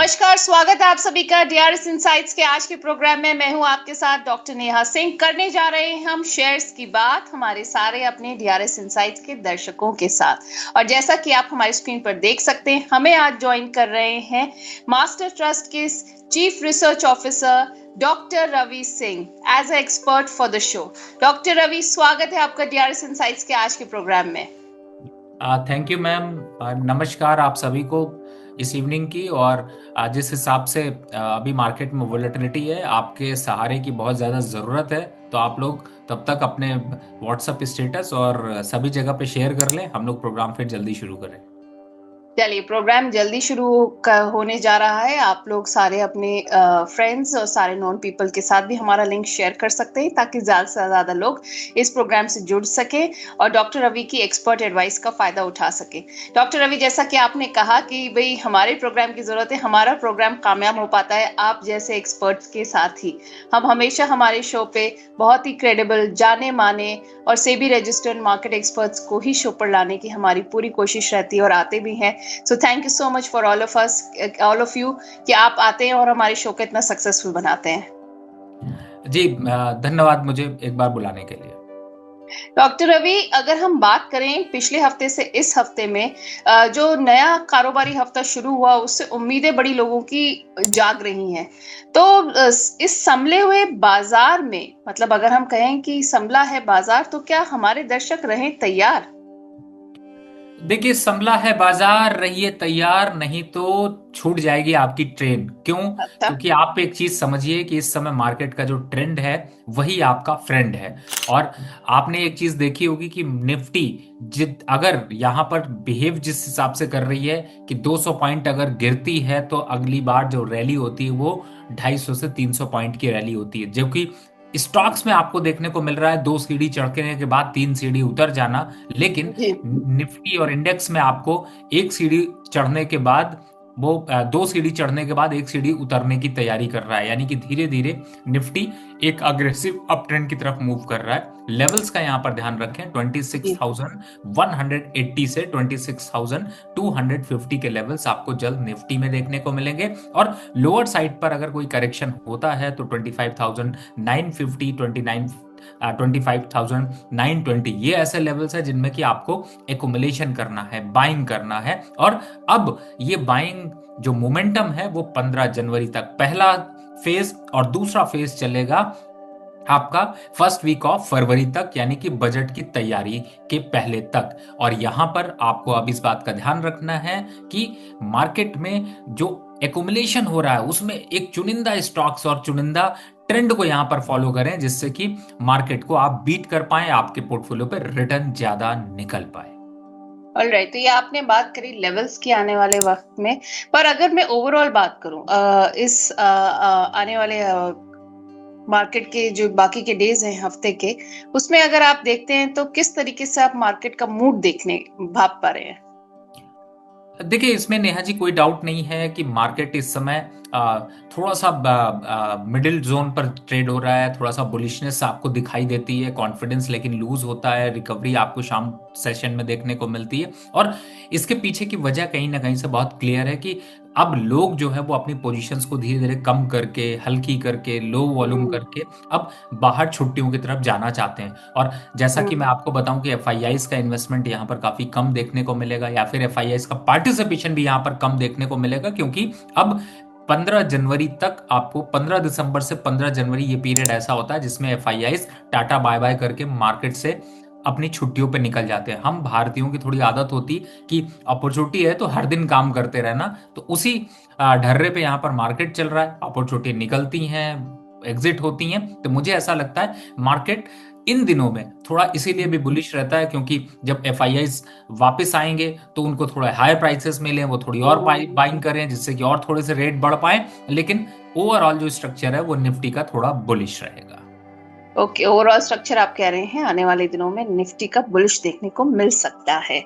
नमस्कार, स्वागत है आप सभी का डीआरएस इनसाइट्स के आज के प्रोग्राम में। मैं हूं आपके साथ डॉक्टर नेहा सिंह। करने जा रहे हैं हम शेयर्स की बात हमारे सारे अपने डीआरएस इनसाइट्स के दर्शकों के साथ। और जैसा कि आप हमारी स्क्रीन पर देख सकते हैं, हमें आज ज्वाइन कर रहे हैं मास्टर ट्रस्ट के chief research officer doctor Ravi Singh as a expert for the show. Doctor Ravi, स्वागत है आपका डीआरएस इनसाइट्स के आज के प्रोग्राम में। Thank you ma'am. नमस्कार आप सभी को इस इवनिंग की। और जिस हिसाब से अभी मार्केट में वोलेटिलिटी है, आपके सहारे की बहुत ज़्यादा ज़रूरत है। तो आप लोग तब तक अपने व्हाट्सएप स्टेटस और सभी जगह पे शेयर कर लें। हम लोग प्रोग्राम फिर जल्दी शुरू करें। चलिए, प्रोग्राम जल्दी शुरू होने जा रहा है। आप लोग सारे अपने फ्रेंड्स और सारे नॉन पीपल के साथ भी हमारा लिंक शेयर कर सकते हैं ताकि ज़्यादा से ज़्यादा लोग इस प्रोग्राम से जुड़ सके और डॉक्टर रवि की एक्सपर्ट एडवाइस का फ़ायदा उठा सके। डॉक्टर रवि, जैसा कि आपने कहा कि भाई हमारे प्रोग्राम की ज़रूरत है, हमारा प्रोग्राम कामयाब हो पाता है आप जैसे एक्सपर्ट्स के साथ ही। हम हमेशा हमारे शो पे बहुत ही क्रेडिबल, जाने माने और सेबी रजिस्टर्ड मार्केट एक्सपर्ट्स को ही शो पर लाने की हमारी पूरी कोशिश रहती है और आते भी हैं। So thank you so much for all of you कि आप आते हैं और हमारे शो को इतना सक्सेसफुल बनाते हैं। जी, धन्यवाद मुझे एक बार बुलाने के लिए। डॉक्टर रवि, अगर हम बात करें पिछले हफ्ते से इस हफ्ते में, जो नया कारोबारी हफ्ता शुरू हुआ उससे उम्मीदें बड़ी लोगों की जाग रही हैं। तो इस संभले हुए बाजार में, मतलब अगर हम कहें कि संभला है बाजार, तो क्या हमारे दर्शक रहें तैयार? देखिए, संभला है बाजार, रहिए तैयार, नहीं तो छूट जाएगी आपकी ट्रेन। क्यों? अच्छा। क्योंकि आप एक चीज समझिए कि इस समय मार्केट का जो ट्रेंड है वही आपका फ्रेंड है। और आपने एक चीज देखी होगी कि निफ्टी जित अगर यहाँ पर बिहेव जिस हिसाब से कर रही है कि 200 पॉइंट अगर गिरती है तो अगली बार जो रैली होती है वो 250 से 300 पॉइंट की रैली होती है। जबकि स्टॉक्स में आपको देखने को मिल रहा है 2 सीढ़ी चढ़ने के बाद 3 सीढ़ी उतर जाना। लेकिन जी। निफ्टी और इंडेक्स में आपको 1 सीढ़ी चढ़ने के बाद वो 2 सीढ़ी चढ़ने के बाद 1 सीढ़ी उतरने की तैयारी कर रहा है। यानी कि धीरे धीरे निफ्टी एक अग्रेसिव अप ट्रेंड की तरफ मूव कर रहा है। लेवल्स का यहाँ पर ध्यान रखें, जी। 26,180 से 26,250 के लेवल्स आपको जल्द निफ्टी में देखने को मिलेंगे। और लोअर साइड पर अगर कोई करेक्शन होता है तो 25,950, 25,920 ये ऐसे लेवल्स है जिनमें कि आपको एकुमुलेशन करना है, बाइंग करना है। और अब ये बाइंग जो मोमेंटम है वो 15 जनवरी तक पहला फेज और दूसरा फेज चलेगा आपका फर्स्ट वीक ऑफ फरवरी तक, यानी कि बजट की तैयारी के पहले तक। और यहां पर आपको अब इस बात का ध्यान रखना है कि मार्केट में जो एकुमुलेशन हो रहा है उसमें एक चुनिंदा स्टॉक्स और चुनिंदा ट्रेंड को यहां पर फॉलो करें जिससे कि मार्केट को आप बीट कर पाए, आपके पोर्टफोलियो पे रिटर्न ज्यादा निकल पाए। ऑलराइट, तो ये आपने बात करी लेवल्स की आने वाले वक्त में। पर अगर मैं ओवरऑल बात करूं इस आने वाले मार्केट के जो बाकी के डेज हैं हफ्ते के, उसमें अगर आप देखते हैं तो किस तरीके से आप मार्केट का मूड देखने भाप पा रहे हैं? देखिए, इसमें नेहा जी कोई डाउट नहीं है कि मार्केट इस समय थोड़ा सा मिडिल जोन पर ट्रेड हो रहा है। थोड़ा सा बुलिशनेस आपको दिखाई देती है, कॉन्फिडेंस लेकिन लूज होता है, रिकवरी आपको शाम सेशन में देखने को मिलती है। और इसके पीछे की वजह कहीं ना कहीं से बहुत क्लियर है कि अब लोग जो है वो अपनी पोजीशंस को धीरे धीरे कम करके, हल्की करके, लो वॉल्यूम हम्म। करके अब बाहर छुट्टियों की तरफ जाना चाहते हैं। और जैसा कि मैं हम्म। आपको बताऊं कि एफआईआईस का इन्वेस्टमेंट यहाँ पर काफी कम देखने को मिलेगा, या फिर एफआईआईस का पार्टिसिपेशन भी यहाँ पर कम देखने को मिलेगा, क्योंकि अब 15 जनवरी तक आपको 15 दिसंबर से 15 जनवरी ये पीरियड ऐसा होता है जिसमें एफआईआईस टाटा बाय बाय करके मार्केट से अपनी छुट्टियों पे निकल जाते हैं। हम भारतीयों की थोड़ी आदत होती कि अपॉर्चुनिटी है तो हर दिन काम करते रहना, तो उसी ढर्रे पे यहाँ पर मार्केट चल रहा है। अपॉर्चुनिटी निकलती हैं, एग्जिट होती हैं। तो मुझे ऐसा लगता है मार्केट इन दिनों में थोड़ा इसीलिए भी बुलिश रहता है क्योंकि जब एफआईआईस वापस आएंगे तो उनको थोड़ा हायर प्राइसेस मिले, वो थोड़ी और बाइंग करें जिससे कि और थोड़े से रेट बढ़ पाए। लेकिन ओवरऑल जो स्ट्रक्चर है वो निफ्टी का थोड़ा बुलिश रहेगा। ओके, ओवरऑल स्ट्रक्चर आप कह रहे हैं आने वाले दिनों में निफ्टी का बुलिश देखने को मिल सकता है।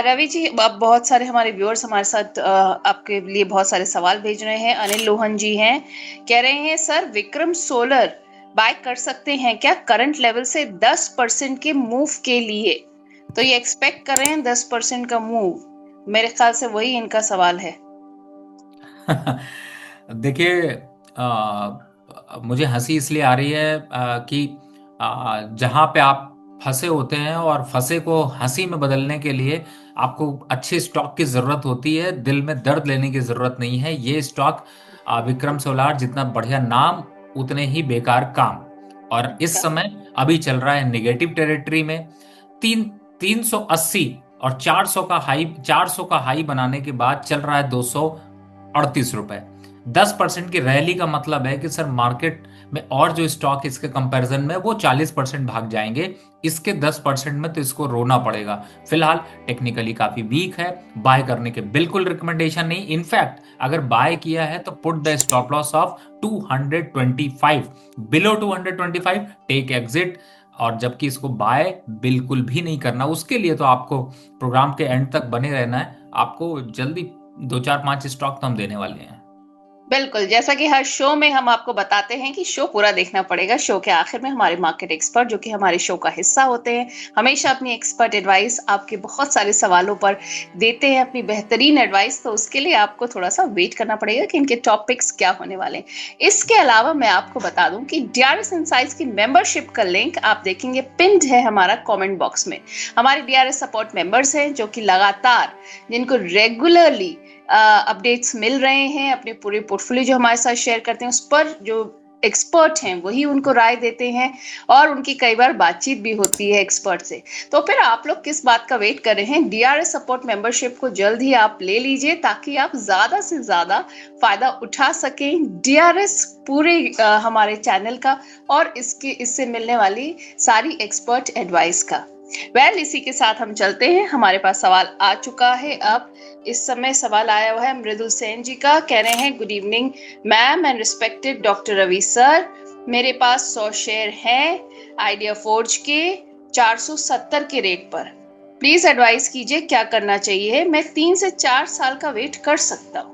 रवि जी, अब बहुत सारे हमारे व्यूअर्स हमारे साथ आपके लिए बहुत सारे सवाल भेज रहे हैं। अनिल लोहन जी हैं, कह रहे हैं सर विक्रम सोलर बाय कर सकते हैं क्या करंट लेवल से 10% के मूव के लिए? तो ये एक्सपेक्ट कर रहे हैं 10% का मूव, मेरे ख्याल से वही इनका सवाल है। देखिए, मुझे हंसी इसलिए आ रही है कि जहां पे आप फंसे होते हैं और फंसे को हंसी में बदलने के लिए आपको अच्छे स्टॉक की जरूरत होती है, दिल में दर्द लेने की जरूरत नहीं है। ये स्टॉक विक्रम सोलार, जितना बढ़िया नाम उतने ही बेकार काम। और इस अच्छा। समय अभी चल रहा है निगेटिव टेरिटरी में। तीन 380 और 400 का हाई बनाने के बाद चल रहा है 238 रुपए। 10% की रैली का मतलब है कि सर मार्केट में और जो स्टॉक इसके कंपैरिजन में वो 40% भाग जाएंगे, इसके 10% में तो इसको रोना पड़ेगा। फिलहाल टेक्निकली काफी वीक है, बाय करने के बिल्कुल रिकमेंडेशन नहीं। इनफैक्ट अगर बाय किया है तो put the stop loss of 225, below 225 take exit. और जबकि इसको बाय बिल्कुल भी नहीं करना, उसके लिए तो आपको प्रोग्राम के एंड तक बने रहना है। आपको जल्दी दो चार पांच स्टॉक तो हम देने वाले हैं। बिल्कुल, जैसा कि हर शो में हम आपको बताते हैं कि शो पूरा देखना पड़ेगा। शो के आखिर में हमारे मार्केट एक्सपर्ट, जो कि हमारे शो का हिस्सा होते हैं, हमेशा अपनी एक्सपर्ट एडवाइस आपके बहुत सारे सवालों पर देते हैं, अपनी बेहतरीन एडवाइस। तो उसके लिए आपको थोड़ा सा वेट करना पड़ेगा कि इनके टॉपिक्स क्या होने वाले हैं। इसके अलावा मैं आपको बता दूं कि डीआरएस इनसाइट्स की मेंबरशिप का लिंक आप देखेंगे पिंड है हमारा कमेंट बॉक्स में। हमारे डीआरएस सपोर्ट मेंबर्स हैं जो कि लगातार, जिनको रेगुलरली अपडेट्स मिल रहे हैं, अपने पूरे पोर्टफोलियो जो हमारे साथ शेयर करते हैं उस पर जो एक्सपर्ट हैं वही उनको राय देते हैं, और उनकी कई बार बातचीत भी होती है एक्सपर्ट से। तो फिर आप लोग किस बात का वेट कर रहे हैं? डीआरएस सपोर्ट मेंबरशिप को जल्द ही आप ले लीजिए ताकि आप ज्यादा से ज्यादा फायदा उठा सकें डीआरएस पूरे हमारे चैनल का और इससे मिलने वाली सारी एक्सपर्ट एडवाइस का। इसी के साथ हम चलते हैं। हमारे पास सवाल आ चुका है। अब इस समय सवाल आया हुआ है मृदुल सेन जी का। कह रहे हैं, good evening ma'am and respected doctor Ravi sir, मेरे पास 100 शेयर हैं आइडिया फोर्ज के 470 के रेट पर। प्लीज एडवाइस कीजिए क्या करना चाहिए। मैं 3 से 4 साल का वेट कर सकता हूँ।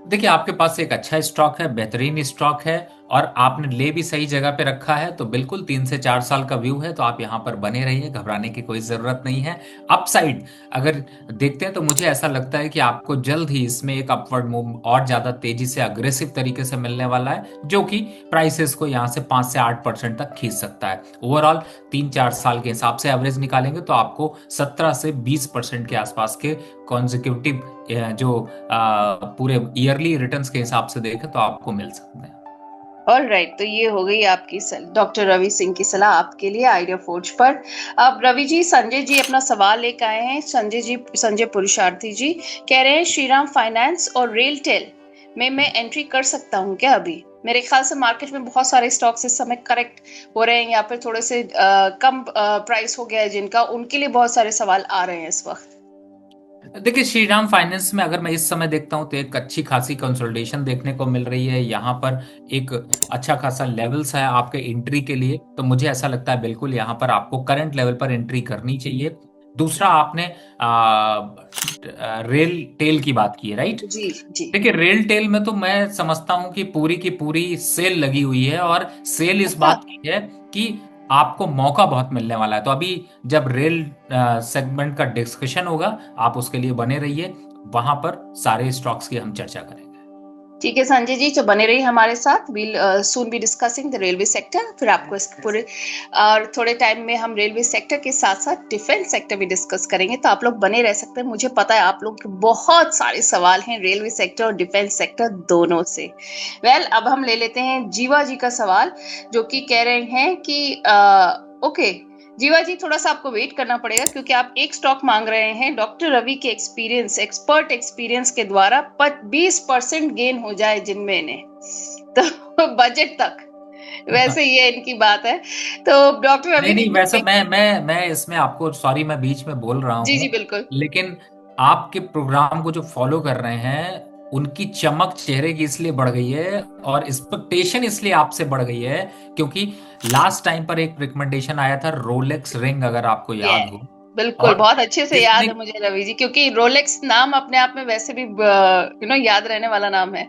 देखिए, आपके पास एक अच्छा स्टॉक है, बेहतरीन स्टॉक है, और आपने ले भी सही जगह पे रखा है, तो बिल्कुल 3 से 4 साल का व्यू है, तो आप यहां पर बने रहिए, घबराने की कोई जरूरत नहीं है। अपसाइड अगर देखते हैं तो मुझे ऐसा लगता है कि आपको जल्द ही इसमें एक अपवर्ड मूव और ज्यादा तेजी से अग्रेसिव तरीके से मिलने वाला है, जो कि प्राइसेस को यहां से 5 से 8% तक खींच सकता है। ओवरऑल 3-4 साल के हिसाब से एवरेज निकालेंगे तो आपको 17 से 20% के आसपास के कॉन्जिक्यूटिव जो पूरे ईयरली रिटर्न्स के हिसाब से देखें तो आपको मिल सकते हैं। ऑल राइट, तो ये हो गई आपकी डॉक्टर रवि सिंह की सलाह आपके लिए आइडिया फोर्ज पर। अब रवि जी, संजय जी अपना सवाल लेकर आए हैं। संजय पुरुषार्थी जी कह रहे हैं, श्रीराम फाइनेंस और रेलटेल में मैं एंट्री कर सकता हूं क्या? अभी मेरे ख्याल से मार्केट में बहुत सारे स्टॉक्स इस समय करेक्ट हो रहे हैं या फिर थोड़े से कम प्राइस हो गया है जिनका, उनके लिए बहुत सारे सवाल आ रहे हैं इस वक्त। देखिए, श्रीराम फाइनेंस में अगर मैं इस समय देखता हूं तो एक अच्छी खासी कंसोलिडेशन देखने को मिल रही है। यहाँ पर एक अच्छा खासा लेवल्स है आपके एंट्री के लिए, तो मुझे ऐसा लगता है बिल्कुल यहाँ पर आपको करंट लेवल पर एंट्री करनी चाहिए। दूसरा, आपने रेल टेल की बात की है, राइट? जी जी। देखिए, रेल टेल में तो मैं समझता हूं कि पूरी की पूरी सेल लगी हुई है, और सेल इस अच्छा। बात की है कि आपको मौका बहुत मिलने वाला है। तो अभी जब रेल सेगमेंट का डिस्कशन होगा, आप उसके लिए बने रहिए, वहां पर सारे स्टॉक्स की हम चर्चा करेंगे। ठीक है संजय जी, तो बने रहिए हमारे साथ। We'll soon be discussing the railway sector. फिर आपको इस पूरे और थोड़े टाइम में हम रेलवे सेक्टर के साथ साथ डिफेंस सेक्टर भी डिस्कस करेंगे, तो आप लोग बने रह सकते हैं। मुझे पता है आप लोग के बहुत सारे सवाल हैं रेलवे सेक्टर और डिफेंस सेक्टर दोनों से। अब हम ले लेते हैं जीवा जी का सवाल, जो कि कह रहे हैं कि ओके जीवा जी, थोड़ा सा आपको वेट करना पड़ेगा क्योंकि आप एक स्टॉक मांग रहे हैं डॉक्टर रवि के एक्सपर्ट एक्सपीरियंस के द्वारा 20% गेन हो जाए जिनमें ने, तो बजट तक। वैसे ये इनकी बात है। तो डॉक्टर रवि नहीं ने नहीं, कुछ वैसे मैं इसमें आपको, सॉरी मैं बीच में बोल रहा जी हूं, जी बिल्कुल। लेकिन आपके प्रोग्राम को जो फॉलो कर रहे हैं उनकी चमक चेहरे की इसलिए बढ़ गई है और एक्सपेक्टेशन इसलिए आपसे बढ़ गई है क्योंकि लास्ट टाइम पर एक रिकमेंडेशन आया था रोलेक्स रिंग, अगर आपको ये याद हो। बिल्कुल और बहुत अच्छे से याद इसने, है मुझे रवि जी, क्योंकि रोलेक्स नाम अपने आप में वैसे भी याद रहने वाला नाम है।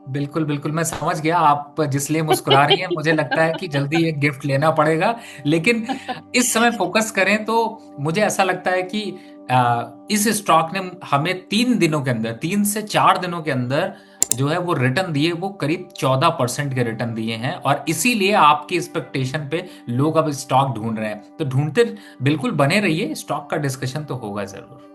बिल्कुल बिल्कुल, मैं समझ गया आप जिस लिए मुस्कुरा रही हैं। मुझे लगता है कि जल्दी एक गिफ्ट लेना पड़ेगा, लेकिन इस समय फोकस करें तो मुझे ऐसा लगता है कि इस स्टॉक ने हमें 3 दिनों के अंदर, 3 से 4 दिनों के अंदर जो है वो रिटर्न दिए, वो करीब 14% के रिटर्न दिए हैं। और इसीलिए आपकी एक्सपेक्टेशन पे लोग अब स्टॉक ढूंढ रहे हैं। तो ढूंढते बिल्कुल बने रहिए, स्टॉक का डिस्कशन तो होगा जरूर।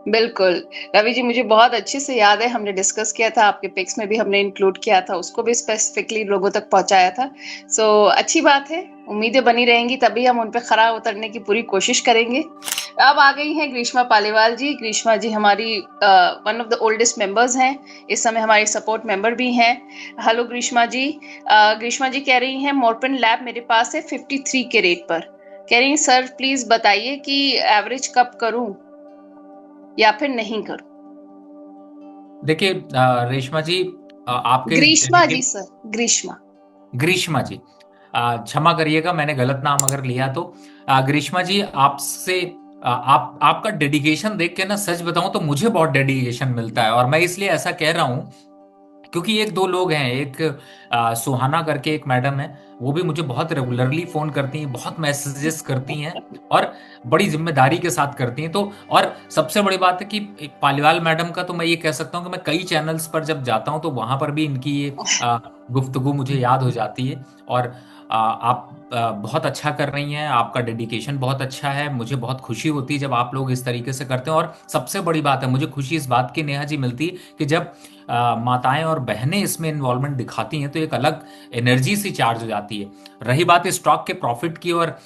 बिल्कुल। रवि जी, मुझे बहुत अच्छे से याद है, हमने डिस्कस किया था, आपके पिक्स में भी हमने इंक्लूड किया था, उसको भी स्पेसिफिकली लोगों तक पहुंचाया था। सो अच्छी बात है, उम्मीदें बनी रहेंगी, तभी हम उन पे खरा उतरने की पूरी कोशिश करेंगे। अब आ गई हैं ग्रीष्मा पालीवाल जी। ग्रीष्मा जी हमारी one of the oldest members हैं, इस समय हमारी सपोर्ट मेंबर भी हैं। हेलो ग्रीष्मा जी। ग्रीष्मा जी कह रही हैं मोरपिन लैब मेरे पास है 53 के रेट पर। कह रही हैं सर प्लीज बताइए कि एवरेज कब करूं या फिर नहीं करूं। देखिए रेशमा जी, आपके ग्रीष्मा जी सर, ग्रीष्मा। ग्रीष्मा जी, क्षमा करिएगा मैंने गलत नाम अगर लिया तो। ग्रीष्मा जी, आपसे आप आपका डेडिकेशन देख के ना, सच बताऊं तो मुझे बहुत डेडिकेशन मिलता है। और मैं इसलिए ऐसा कह रहा हूं क्योंकि एक दो लोग हैं, एक सुहाना करके एक मैडम है, वो भी मुझे बहुत रेगुलरली फोन करती हैं, बहुत मैसेजेस करती हैं और बड़ी जिम्मेदारी के साथ करती हैं। तो और सबसे बड़ी बात है कि पालीवाल मैडम का तो मैं ये कह सकता हूँ कि मैं कई चैनल्स पर जब जाता हूँ तो वहां पर भी इनकी ये गुफ्तगू मुझे याद हो जाती है। और आप बहुत अच्छा कर रही हैं, आपका डेडिकेशन बहुत अच्छा है। मुझे बहुत खुशी होती है जब आप लोग इस तरीके से करते हैं। और सबसे बड़ी बात है, मुझे खुशी इस बात की नेहा जी मिलती है कि जब माताएं और बहनें इसमें इन्वॉल्वमेंट दिखाती हैं तो एक अलग एनर्जी सी चार्ज हो जाती है। रही बात स्टॉक के प्रॉफिट की और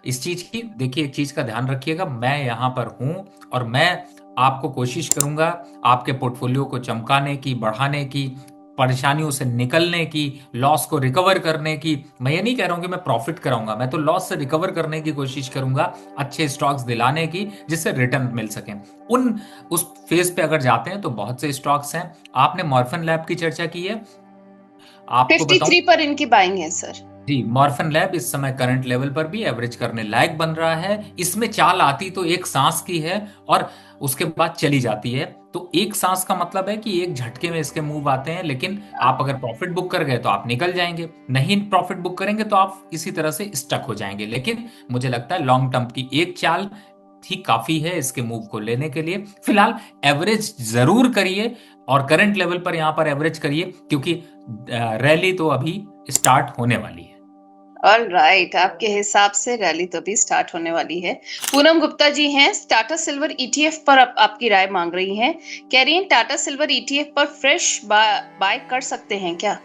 इस चीज की, देखिए एक चीज का ध्यान रखिएगा, मैं यहाँ पर हूं और मैं आपको कोशिश करूंगा आपके पोर्टफोलियो को चमकाने की, बढ़ाने की, परेशानियों से निकलने की, लॉस को रिकवर करने की। मैं ये नहीं कह रहा हूं कि मैं प्रॉफिट कराऊंगा, मैं तो लॉस से रिकवर करने की कोशिश करूंगा, अच्छे स्टॉक्स दिलाने की जिससे रिटर्न मिल सके। उन उस फेज पे अगर जाते हैं तो बहुत से स्टॉक्स हैं। आपने मॉर्फन लैब की चर्चा की है, आपको बताऊं 53 पर इनकी बाइंग है सर। जी, मॉर्फन लैब इस समय करंट लेवल पर भी एवरेज करने लायक बन रहा है। इसमें चाल आती तो एक सांस की है और उसके बाद चली जाती है। तो एक सांस का मतलब है कि एक झटके में इसके मूव आते हैं, लेकिन आप अगर प्रॉफिट बुक कर गए तो आप निकल जाएंगे, नहीं प्रॉफिट बुक करेंगे तो आप इसी तरह से स्टक हो जाएंगे। लेकिन मुझे लगता है लॉन्ग टर्म की एक चाल ही काफी है इसके मूव को लेने के लिए। फिलहाल एवरेज जरूर करिए और करंट लेवल पर यहां पर एवरेज करिए, क्योंकि रैली तो अभी स्टार्ट होने वाली है। ऑल राइट, आपके हिसाब से रैली तो भी स्टार्ट होने वाली है। पूनम गुप्ता जी हैं, टाटा सिल्वर ईटीएफ पर आपकी राय मांग रही हैं। कह रही हैं टाटा सिल्वर ईटीएफ पर फ्रेश बाय कर सकते हैं क्या।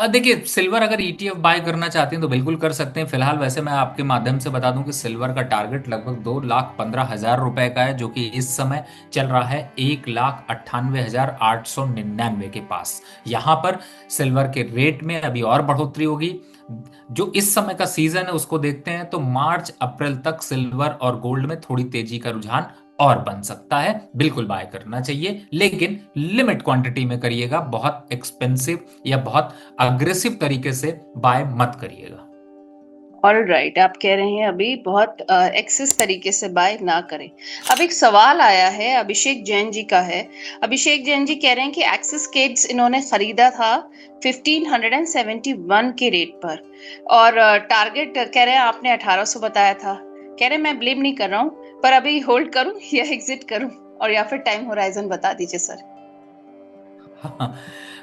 देखिए सिल्वर अगर ईटीएफ बाय करना चाहते हैं तो बिल्कुल कर सकते हैं। फिलहाल वैसे मैं आपके माध्यम से बता दूं कि सिल्वर का टारगेट लगभग 2,15,000 रुपए का है, जो कि इस समय चल रहा है 1,98,899 के पास। यहां पर सिल्वर के रेट में अभी और बढ़ोतरी होगी। जो इस समय का सीजन है उसको देखते हैं तो मार्च अप्रैल तक सिल्वर और गोल्ड में थोड़ी तेजी का रुझान और बन सकता है। बिल्कुल बाय करना चाहिए, लेकिन लिमिट क्वांटिटी में करिएगा, बहुत एक्सपेंसिव या बहुत अग्रेसिव तरीके से बाय मत करिएगा। ऑल राइट, आप कह रहे हैं अभी बहुत एक्सेस तरीके से बाय ना करें। अब एक सवाल आया है, अभिषेक जैन जी का है। अभिषेक जैन जी कह रहे हैं कि एक्सिस केड्स इन्होंने खरीदा था 1571 के रेट पर और टारगेट कह रहे हैं आपने 1800 बताया था। कह रहे हैं मैं ब्लेम नहीं कर रहा हूँ, पर अभी होल्ड करूं या एग्जिट करूं, और या फिर टाइम होराइजन बता दीजिए सर।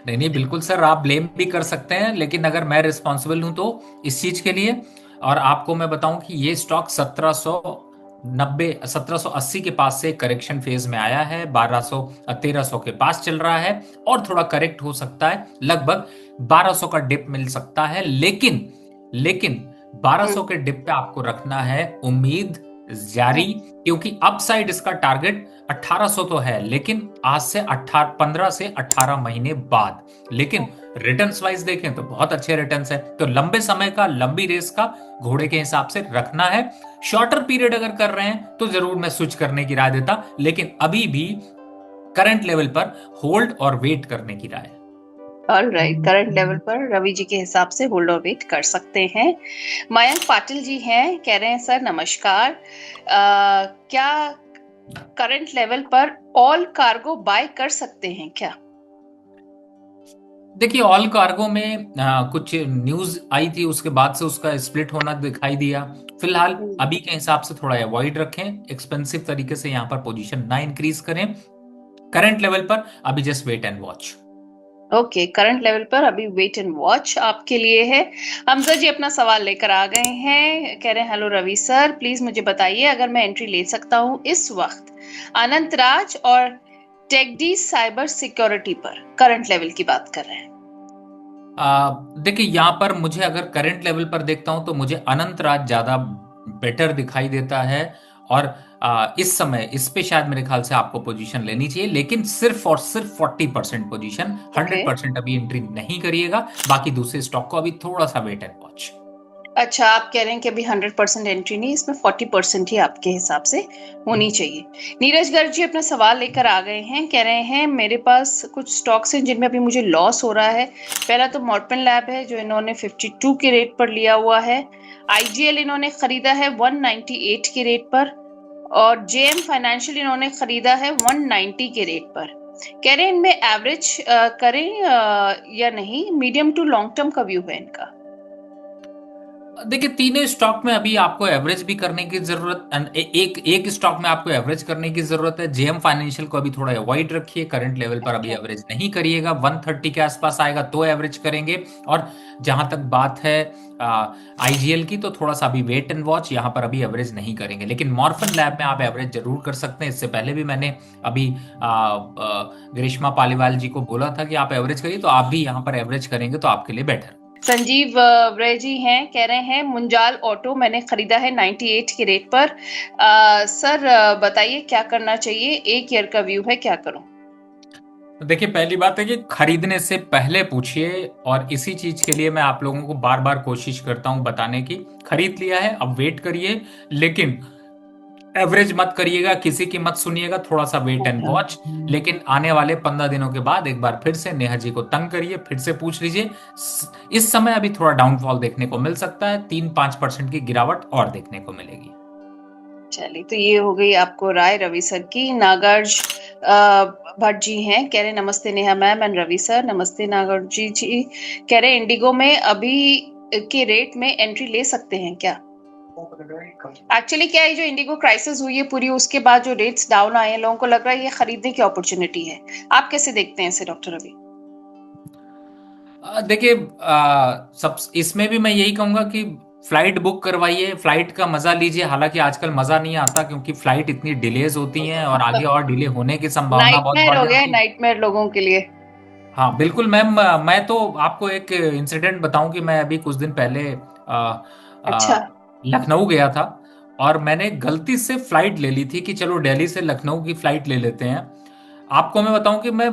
नहीं नहीं, बिल्कुल सर, आप ब्लेम भी कर सकते हैं, लेकिन अगर मैं रिस्पॉन्सिबल हूं तो इस चीज के लिए। और आपको मैं बताऊं कि ये स्टॉक 1780 के पास से करेक्शन फेज में आया है, 1300 के पास चल रहा है और थोड़ा करेक्ट हो सकता है, लगभग 1200 का डिप मिल सकता है। लेकिन 1200 के डिप पे आपको रखना है उम्मीद जारी, क्योंकि अपसाइड इसका टारगेट 1800 तो है, लेकिन आज से 15 से 18 महीने बाद। लेकिन रिटर्न्स वाइज देखें तो बहुत अच्छे रिटर्न्स है। तो लंबे समय का, लंबी रेस का घोड़े के हिसाब से रखना है। शॉर्टर पीरियड अगर कर रहे हैं तो जरूर मैं स्विच करने की राय देता, लेकिन अभी भी करंट लेवल पर होल्ड और वेट करने की राय है। ऑल राइट, करंट लेवल पर रवि जी के हिसाब से होल्ड और वेट कर सकते हैं। मयंक पाटिल जी हैं, कह रहे हैं सर नमस्कार, क्या करंट लेवल पर ऑल कार्गो बाय कर सकते हैं क्या। देखिए ऑल कार्गो में कुछ न्यूज आई थी, उसके बाद से उसका स्प्लिट होना दिखाई दिया। फिलहाल अभी के हिसाब से थोड़ा अवॉइड रखें, एक्सपेंसिव तरीके से यहाँ पर पोजीशन ना इंक्रीज करें। करंट लेवल पर अभी just wait and watch. Okay, current level पर अभी वेट एंड वॉच आपके लिए है। हमजा जी अपना सवाल लेकर आ गए हैं, कह रहे हैं हेलो रवि सर, प्लीज मुझे बताइए अगर मैं एंट्री ले सकता हूँ इस वक्त अनंत राज और टेक्डी साइबर सिक्योरिटी पर, करंट लेवल की बात कर रहे हैं। देखिए यहाँ पर मुझे अगर करंट लेवल पर देखता हूं तो मुझे अनंत राज ज्यादा बेटर दिखाई देता है। और इस समय इस पे शायद मेरे ख्याल से आपको पोजीशन लेनी चाहिए, लेकिन सिर्फ और सिर्फ 40% पोजीशन, ओके, 100% अभी एंट्री नहीं करिएगा। बाकी दूसरे स्टॉक को अभी थोड़ा सा वेट एंड वॉच। अच्छा, आप कह रहे हैं कि अभी 100% एंट्री नहीं, इसमें 40% ही आपके हिसाब से होनी चाहिए। नीरज गर्ग जी अपना सवाल लेकर आ गए हैं, कह रहे हैं मेरे पास कुछ स्टॉक्स हैं जिनमें अभी मुझे लॉस हो रहा है। पहला तो मॉर्टन लैब है जो इन्होंने 52 के रेट पर लिया हुआ है। आईजीएल इन्होंने खरीदा है 198 के रेट पर, और जेएम फाइनेंशियल इन्होंने खरीदा है 190 के रेट पर। कह रहे हैं इनमें एवरेज करें या नहीं, मीडियम टू लॉन्ग टर्म का व्यू है इनका। देखिए तीनों स्टॉक में अभी आपको एवरेज भी करने की जरूरत, एक एक स्टॉक में आपको एवरेज करने की जरूरत है। जेएम फाइनेंशियल को अभी थोड़ा अवॉइड रखिए, करंट लेवल पर अभी एवरेज नहीं करिएगा। 130 के आसपास आएगा तो एवरेज करेंगे। और जहां तक बात है आईजीएल की, तो थोड़ा सा अभी वेट एंड वॉच, यहां पर अभी एवरेज नहीं करेंगे। लेकिन मॉर्फन लैब में आप एवरेज जरूर कर सकते हैं। इससे पहले भी मैंने अभी ग्रीष्मा पालीवाल जी को बोला था कि आप एवरेज करिए, तो आप भी यहाँ पर एवरेज करेंगे तो आपके लिए बेटर। संजीव व्रे जी हैं, कह रहे हैं मुंजाल ऑटो मैंने खरीदा है 98 के रेट पर। सर बताइए क्या करना चाहिए, एक ईयर का व्यू है, क्या करूं। देखिए पहली बात है कि खरीदने से पहले पूछिए, और इसी चीज के लिए मैं आप लोगों को बार बार कोशिश करता हूं बताने की। खरीद लिया है अब वेट करिए, लेकिन एवरेज मत करिएगा, किसी की मत सुनिएगा, थोड़ा सा वेट एंड वॉच। लेकिन आने वाले 15 दिनों के बाद एक बार फिर से नेहा जी को तंग करिए, फिर से पूछ लीजिए। इस समय अभी थोड़ा डाउनफॉल देखने को मिल सकता है, 3-5% की गिरावट और देखने को मिलेगी। चलिए, तो ये हो गई आपको राय रवि सर की। नागार्ज भट्ट जी हैं, कह रहे नमस्ते Neha ma'am and Ravi sir. नमस्ते नागार्ज जी कह रहे इंडिगो में अभी के रेट में एंट्री ले सकते हैं क्या। एक्चुअली क्या है, जो इंडिगो क्राइसिस हुई है पूरी, उसके बाद जो रेट्स डाउन आए हैं, लोगों को लग रहा है ये खरीदने की अपॉर्चुनिटी है। आप कैसे देखते हैं इसे डॉक्टर रवि। देखिए सब इसमें भी मैं यही कहूंगा कि फ्लाइट बुक करवाइए, फ्लाइट का मजा लीजिए। हालांकि आजकल मजा नहीं आता क्योंकि फ्लाइट इतनी डिलेज होती हैं और आगे और डिले होने की संभावना बहुत नाइटमेयर बढ़ हो गया है, जाती है। नाइटमेयर लोगों के लिए। हाँ बिल्कुल मैम। मैं तो आपको एक इंसिडेंट बताऊं कि मैं अभी कुछ दिन पहले अच्छा। लखनऊ गया था, और मैंने गलती से फ्लाइट ले ली थी कि चलो दिल्ली से लखनऊ की फ्लाइट ले लेते हैं। आपको मैं बताऊं कि मैं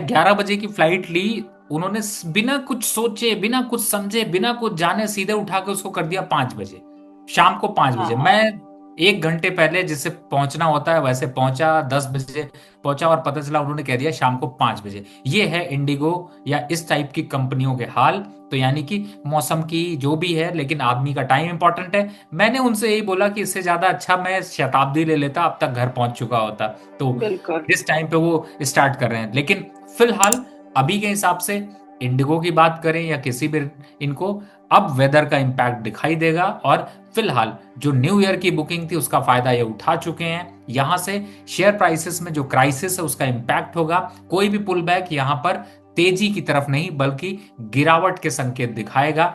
11 बजे की फ्लाइट ली। उन्होंने बिना कुछ सोचे, बिना कुछ समझे, बिना कुछ जाने सीधे उठा के उसको कर दिया 5 बजे, शाम को 5 बजे। मैं हाँ, 1 घंटे पहले जिसे पहुंचना होता है वैसे पहुंचा, 10 बजे पहुंचा, और पता चला उन्होंने कह दिया शाम को 5 बजे। ये है इंडिगो या इस टाइप की कंपनियों के हाल। तो यानी कि मौसम की जो भी है, लेकिन आदमी का टाइम इंपॉर्टेंट है। मैंने उनसे यही बोला कि इससे ज्यादा अच्छा मैं शताब्दी ले लेता, अब तक घर पहुंच चुका होता। तो बिल्कुल। जिस टाइम पे वो स्टार्ट कर रहे हैं, लेकिन फिलहाल अभी के हिसाब से इंडिगो की बात करें या किसी भी इनको, अब वेदर का इम्पैक्ट दिखाई देगा। और फिलहाल जो न्यू ईयर की बुकिंग थी उसका फायदा ये उठा चुके हैं। यहां से शेयर प्राइसेस में जो क्राइसिस है उसका इम्पैक्ट होगा। कोई भी पुल बैक यहां पर तेजी की तरफ नहीं बल्कि गिरावट के संकेत दिखाएगा।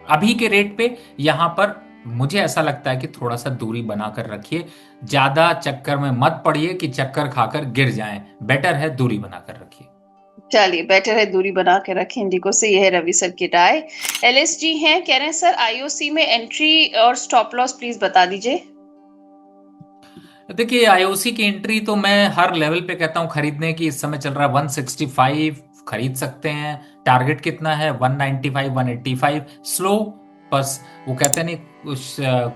अभी के रेट पे यहां पर मुझे ऐसा लगता है कि थोड़ा सा दूरी बनाकर रखिए, ज्यादा चक्कर में मत पड़िए कि चक्कर खाकर गिर जाएं। बेटर है दूरी बनाकर रखिए। चलिए, बेटर है दूरी बना के रखें इंडिगो से। यह है रवि सर की राय। एलएस जी हैं, कह रहे हैं सर आईओसी में एंट्री और स्टॉप लॉस प्लीज बता दीजिए। देखिए आईओसी की एंट्री तो मैं हर लेवल पे कहता हूं खरीदने की। इस समय चल रहा है 165, खरीद सकते हैं। टारगेट कितना है? 195, 185। स्लो, बस वो कहते नहीं,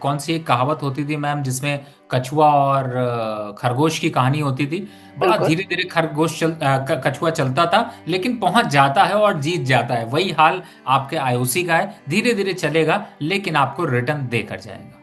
कौन सी एक कहावत होती थी मैम जिसमें कछुआ और खरगोश की कहानी होती थी। बड़ा बिल्कुल। धीरे धीरे कछुआ चलता था, लेकिन पहुंच जाता है और जीत जाता है। वही हाल आपके आईओसी का है, धीरे धीरे चलेगा लेकिन आपको रिटर्न देकर जाएगा।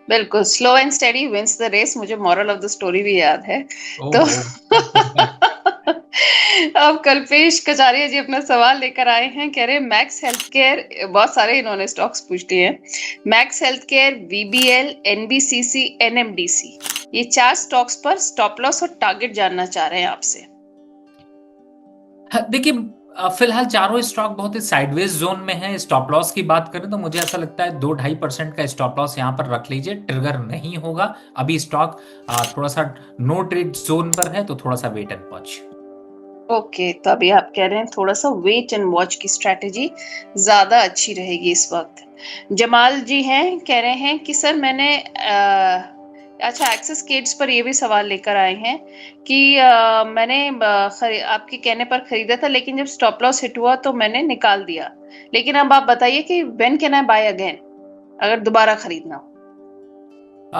बिल्कुल, slow and steady wins the race, मुझे मॉरल ऑफ द स्टोरी भी याद है। तो ओहो अब कल्पेश कचारिया जी अपना सवाल लेकर आए हैं, कह रहे हैं मैक्स हेल्थ केयर, बहुत सारे इन्होंने स्टॉक्स पूछ लिए हैं। Max health care, VBL, NBCC, NMDC, ये 4 स्टॉक्स पर स्टॉप लॉस और टारगेट जानना चाह रहे हैं आपसे। हाँ, देखिए फिलहाल चारों स्टॉक बहुत ही साइडवेज जोन में है। स्टॉप लॉस की बात करें तो मुझे ऐसा लगता है 2-2.5% का स्टॉप लॉस यहाँ पर रख लीजिए, ट्रिगर नहीं होगा। अभी स्टॉक थोड़ा सा नो ट्रेड जोन पर है, तो थोड़ा सा वेट एंड वॉच। ओके, तो अभी आप कह रहे हैं थोड़ा सा वेट एंड वॉच की स्ट्रेटेजी ज्यादा अच्छी रहेगी इस वक्त। जमाल जी हैं, कह रहे हैं कि सर मैंने अच्छा, एक्सिस किड्स पर ये भी सवाल लेकर आए हैं कि मैंने आपके कहने पर खरीदा था, लेकिन जब स्टॉप लॉस हिट हुआ तो मैंने निकाल दिया। लेकिन अब आप बताइए कि when can I buy again, अगर दोबारा खरीदना हो।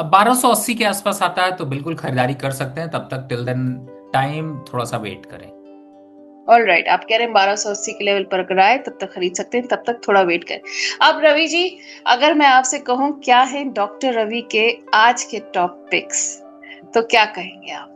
1280 के आसपास आता है तो बिल्कुल खरीदारी कर सकते हैं। तब तक टिल देन टाइम थोड़ा सा वेट करें। ऑल राइट, आप कह रहे हैं 1280 के लेवल पर अगर आए तब तक खरीद सकते हैं, तब तक थोड़ा वेट करें। अब रवि जी, अगर मैं आपसे कहूं क्या है डॉक्टर रवि के आज के टॉप पिक्स, तो क्या कहेंगे आप?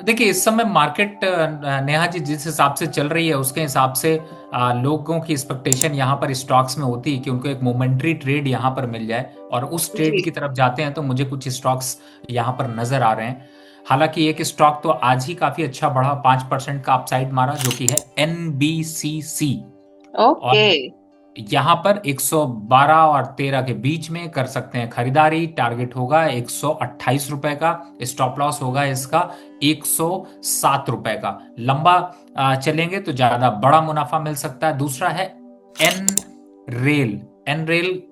देखिए इस समय मार्केट नेहा जी जिस हिसाब से चल रही है उसके हिसाब से लोगों की एक्सपेक्टेशन यहाँ पर स्टॉक्स में होती है कि उनको एक मोमेंट्री ट्रेड यहाँ पर मिल जाए, और उस ट्रेड जी। की तरफ जाते हैं। तो मुझे कुछ स्टॉक्स यहाँ पर नजर आ रहे हैं। हालांकि एक स्टॉक तो आज ही काफी अच्छा बढ़ा, 5% का अपसाइड मारा, जो कि है एनबीसीसी। और ओके। यहाँ पर 112 और 13 के बीच में कर सकते हैं खरीदारी। टारगेट होगा 128 रुपए का, स्टॉप लॉस होगा इसका 107 रुपए का। लंबा चलेंगे तो ज्यादा बड़ा मुनाफा मिल सकता है। दूसरा है एन रेल। एन रेल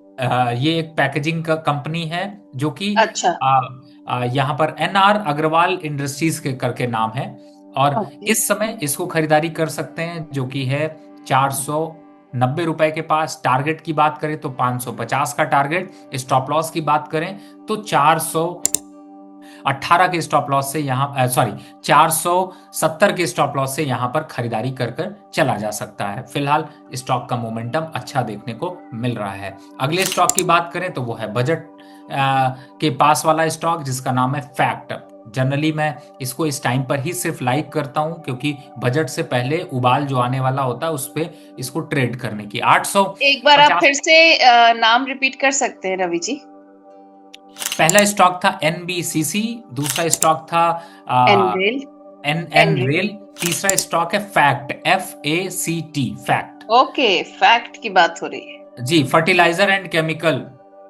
ये एक पैकेजिंग का कंपनी है, जो कि अच्छा। यहाँ पर एनआर अग्रवाल इंडस्ट्रीज के करके नाम है। और ओके। इस समय इसको खरीदारी कर सकते हैं, जो कि है 490 रुपए के पास। टारगेट की बात करें तो 550 का टारगेट। स्टॉप लॉस की बात करें तो 418 के स्टॉप लॉस से यहाँ, सॉरी, 470 के स्टॉप लॉस से यहाँ पर खरीदारी कर कर चला जा सकता है। फिलहाल स्टॉक का मोमेंटम अच्छा देखने को मिल रहा है। अगले स्टॉक की बात करें तो वो है बजट के पास वाला स्टॉक, जिसका नाम है फैक्ट। जनरली मैं इसको इस टाइम पर ही सिर्फ लाइक करता हूं, क्योंकि बजट से पहले उबाल जो आने वाला होता है उस पे इसको ट्रेड करने की। एक बार आप 850 फिर से नाम रिपीट कर सकते हैं रवि जी? पहला स्टॉक था एनबीसीसी, दूसरा स्टॉक था एनरेल। एन एन एनरेल। रेल, तीसरा स्टॉक है FACT, FACT, FACT. Okay, FACT की बात हो रही है। जी, फर्टिलाइजर एंड केमिकल।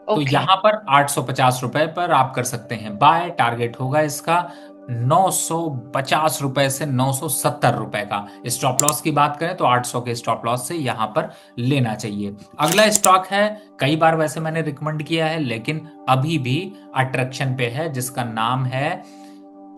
तो ओके। यहां पर 850 रुपए पर आप कर सकते हैं बाय। टारगेट होगा इसका 950 रुपए से 970 रुपए का। स्टॉप लॉस की बात करें तो 800 के स्टॉप लॉस से यहां पर लेना चाहिए। अगला स्टॉक है, कई बार वैसे मैंने रिकमेंड किया है लेकिन अभी भी अट्रैक्शन पे है, जिसका नाम है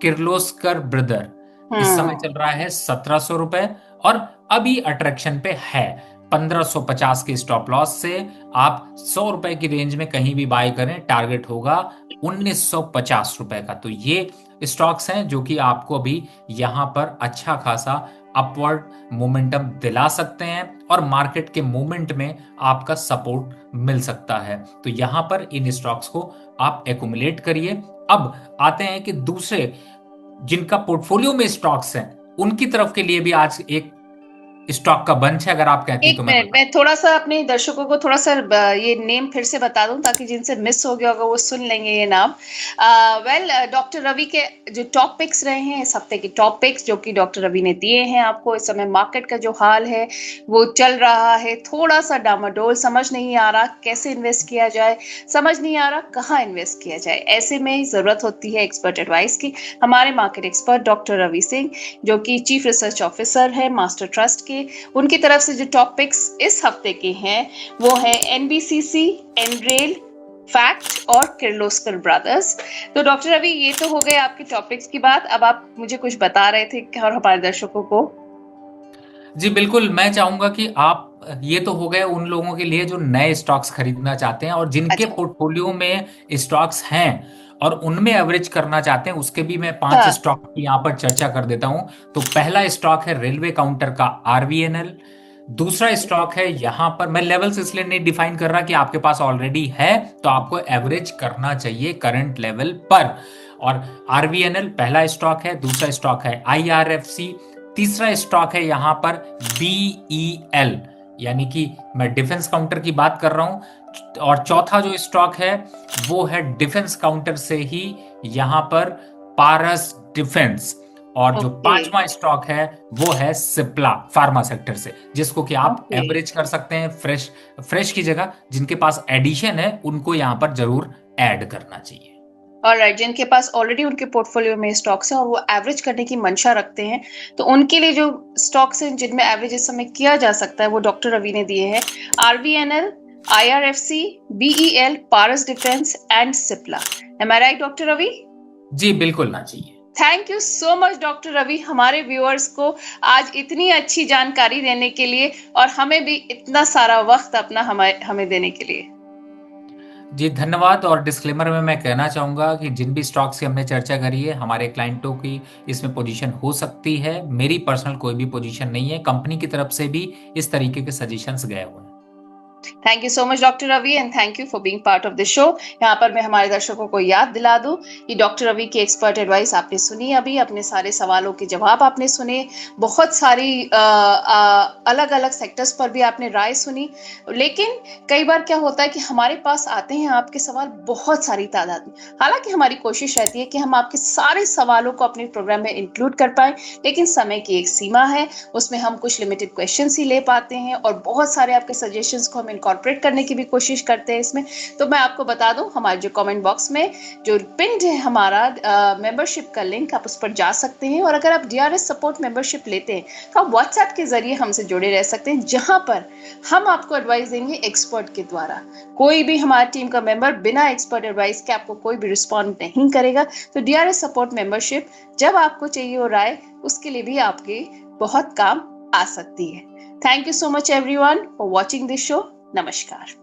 किर्लोस्कर ब्रदर। इस समय हम्म। चल रहा है 1700 रुपए, और अभी अट्रैक्शन पे है। 1550 के स्टॉप लॉस से आप 100 रुपए की रेंज में कहीं भी बाय करें। टारगेट होगा 1950 रुपए का। तो ये स्टॉक्स हैं जो कि आपको अभी यहां पर अच्छा खासा अपवर्ड मोमेंटम दिला सकते हैं, और मार्केट के मूवमेंट में आपका सपोर्ट मिल सकता है। तो यहां पर इन स्टॉक्स को आप एक्यूमुलेट करिए। अब आते हैं कि दूसरे जिनका पोर्टफोलियो में स्टॉक्स हैं, उनकी तरफ के लिए भी आज एक स्टॉक का बंच है। अगर आप कहती एक तो मैं मिनट, बता। मैं थोड़ा सा अपने दर्शकों को थोड़ा सा ये नेम फिर से बता दूं, ताकि जिनसे मिस हो गया होगा वो सुन लेंगे ये नाम। वेल, डॉक्टर रवि के जो टॉप पिक्स रहे हैं इस हफ्ते के टॉप पिक्स, जो कि डॉक्टर रवि ने दिए हैं आपको। इस समय मार्केट का जो हाल है वो चल रहा है थोड़ा सा डामाडोल, समझ नहीं आ रहा कैसे इन्वेस्ट किया जाए, समझ नहीं आ रहा कहाँ इन्वेस्ट किया जाए। ऐसे में जरूरत होती है एक्सपर्ट एडवाइस की। हमारे market expert doctor Ravi Singh, जो कि चीफ रिसर्च ऑफिसर है मास्टर ट्रस्ट के, उनकी तरफ से जो टॉपिक्स इस हफ्ते के हैं वो है एनबीसीसी, एनरेल, फैक्ट और किर्लोस्कर ब्रदर्स। तो डॉक्टर रवि, ये तो हो गए आपके टॉपिक्स की बात। अब आप मुझे कुछ बता रहे थे और हमारे दर्शकों को। जी बिल्कुल, मैं चाहूंगा कि आप, ये तो हो गए उन लोगों के लिए जो नए स्टॉक्स खरीदना चाहते हैं और जिनके अच्छा। पोर्टफोलियो में स्टॉक्स हैं और उनमें एवरेज करना चाहते हैं, उसके भी मैं 5 हाँ। स्टॉक की यहाँ पर चर्चा कर देता हूं। तो पहला स्टॉक है रेलवे काउंटर का RVNL। दूसरा स्टॉक है, यहां पर मैं लेवल्स इसलिए नहीं डिफाइन कर रहा कि आपके पास ऑलरेडी है तो आपको एवरेज करना चाहिए करंट लेवल पर। और RVNL पहला स्टॉक है। दूसरा स्टॉक है IRFC, तीसरा स्टॉक है यहाँ पर BEL, यानी कि मैं डिफेंस काउंटर की बात कर रहा हूं। और चौथा जो स्टॉक है वो है डिफेंस काउंटर से ही यहाँ पर पारस डिफेंस। और जो पांचवा स्टॉक है वो है सिप्ला फार्मा सेक्टर से, जिसको कि आप एवरेज कर सकते हैं। फ्रेश की जगह जिनके पास एडिशन है उनको यहाँ पर जरूर ऐड करना चाहिए। ऑलराइट, जिनके पास ऑलरेडी उनके पोर्टफोलियो में स्टॉक्स हैं और वो एवरेज करने की मंशा रखते हैं, तो उनके लिए जो स्टॉक्स हैं जिनमें एवरेज इस समय किया जा सकता है वो डॉक्टर रवि ने दिए हैं। RVNL, IRFC, BEL, Paras defence and Cipla. Am I right doctor Ravi? जी बिल्कुल ना चाहिए। Thank you so much doctor Ravi, हमारे व्यूअर्स को आज इतनी अच्छी जानकारी देने के लिए और हमें भी इतना सारा वक्त अपना हमें देने के लिए। जी धन्यवाद। और डिस्क्लेमर में मैं कहना चाहूंगा कि जिन भी स्टॉक्स की हमने चर्चा करी है, हमारे क्लाइंटों की इसमें पोजीशन हो सकती है। मेरी पर्सनल कोई भी पोजीशन नहीं है, कंपनी की तरफ से भी इस तरीके के सजेशंस गए हुए हैं। Thank you so much doctor Ravi and thank you for being part of the show. यहाँ पर मैं हमारे दर्शकों को याद दिला दूं कि डॉक्टर रवि की एक्सपर्ट एडवाइस आपने सुनी, अभी अपने सारे सवालों के जवाब आपने सुने, बहुत सारी अलग अलग सेक्टर्स पर भी आपने राय सुनी। लेकिन कई बार क्या होता है कि हमारे पास आते हैं आपके सवाल बहुत सारी तादाद में। हालांकि हमारी कोशिश रहती है कि हम आपके सारे सवालों को अपने प्रोग्राम में इंक्लूड कर पाए, लेकिन समय की एक सीमा है, उसमें हम कुछ लिमिटेड क्वेश्चन ही ले पाते हैं और बहुत सारे आपके सजेशंस को हम इनकॉर्पोरेट करने की भी कोशिश करते हैं इसमें। तो मैं आपको बता दूं, हमारे जो कमेंट बॉक्स में जो पिन्ड है हमारा मेंबरशिप का लिंक, आप उस पर जा सकते हैं। और अगर आप DRS सपोर्ट मेंबरशिप लेते हैं तो आप व्हाट्सएप के जरिए हमसे जुड़े रह सकते हैं, जहां पर हम आपको एडवाइस देंगे एक्सपर्ट के द्वारा। कोई भी हमारी टीम का मेंबर बिना एक्सपर्ट एडवाइस के आपको कोई भी रिस्पॉन्ड नहीं करेगा। तो DRS सपोर्ट मेंबरशिप जब आपको चाहिए हो राय, उसके लिए भी आपके बहुत काम आ सकती है। Thank you so much everyone for watching this show. नमस्कार।